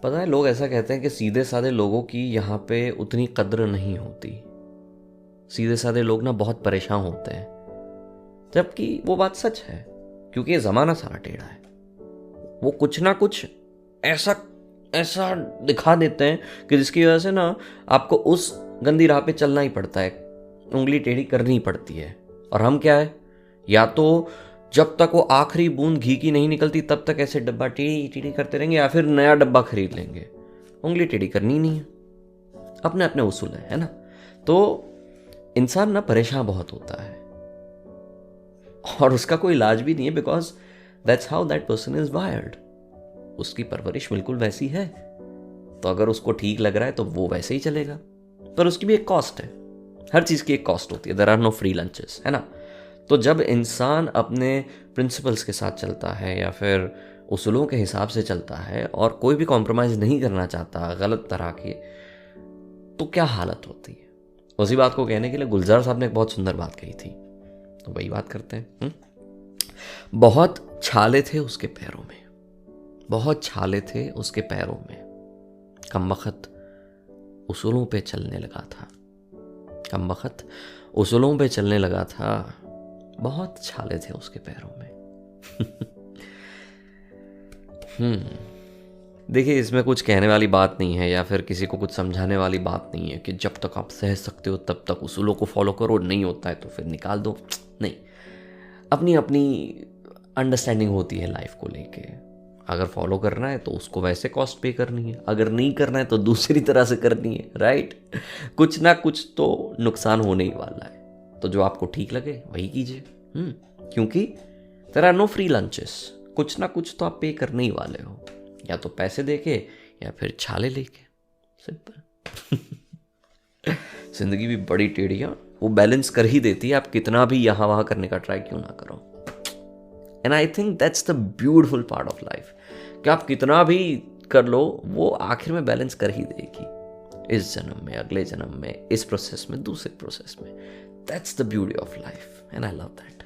पता है, लोग ऐसा कहते हैं कि सीधे साधे लोगों की यहाँ पे उतनी कद्र नहीं होती, सीधे साधे लोग ना बहुत परेशान होते हैं, जबकि वो बात सच है, क्योंकि ये ज़माना सारा टेढ़ा है। वो कुछ ना कुछ ऐसा ऐसा दिखा देते हैं कि जिसकी वजह से ना आपको उस गंदी राह पे चलना ही पड़ता है, उंगली टेढ़ी करनी पड़ती है। और हम क्या है, या तो जब तक वो आखिरी बूंद घी की नहीं निकलती तब तक ऐसे डब्बा टेढ़ी टेढ़ी करते रहेंगे, या फिर नया डब्बा खरीद लेंगे। उंगली टेढ़ी करनी नहीं है, अपने अपने उसूल है ना। तो इंसान ना परेशान बहुत होता है, और उसका कोई इलाज भी नहीं है, because that's how that person is wired. उसकी परवरिश बिल्कुल वैसी है, तो अगर उसको ठीक लग रहा है तो वो वैसे ही चलेगा। पर उसकी भी एक कॉस्ट है, हर चीज़ की एक कॉस्ट होती है, there are no free lunches, है ना। तो जब इंसान अपने प्रिंसिपल्स के साथ चलता है या फिर उसूलों के हिसाब से चलता है और कोई भी कॉम्प्रोमाइज़ नहीं करना चाहता गलत तरह की, तो क्या हालत होती है। उसी बात को कहने के लिए गुलजार साहब ने एक बहुत सुंदर बात कही थी, तो वही बात करते हैं। बहुत छाले थे उसके पैरों में, बहुत छाले थे उसके पैरों में, कमबख्त उसूलों पे चलने लगा था, कमबख्त उसूलों पे चलने लगा था, बहुत छाले थे उसके पैरों में। देखिए, इसमें कुछ कहने वाली बात नहीं है या फिर किसी को कुछ समझाने वाली बात नहीं है कि जब तक आप सह सकते हो तब तक उसूलों को फॉलो करो, नहीं होता है तो फिर निकाल दो। नहीं, अपनी अपनी अंडरस्टैंडिंग होती है लाइफ को लेके। अगर फॉलो करना है तो उसको वैसे कॉस्ट पे करनी है, अगर नहीं करना है तो दूसरी तरह से करनी है, राइट। कुछ ना कुछ तो नुकसान होने ही वाला है, तो जो आपको ठीक लगे वही कीजिए। क्योंकि there are no free lunches, कुछ ना कुछ तो आप पे करने ही वाले हो, या तो पैसे देके या फिर छाले लेके, सिंपल। जिंदगी भी बड़ी टेढ़ी है, वो बैलेंस कर ही देती है, आप कितना भी यहाँ वहाँ करने का ट्राई क्यों ना करो। And I think that's the beautiful part of life, कि आप कितना भी कर लो वो आखिर में बैलेंस कर ही देगी, इस जन्म में, अगले जन्म में, इस प्रोसेस में, दूसरे प्रोसेस में। That's the beauty of life and I love that.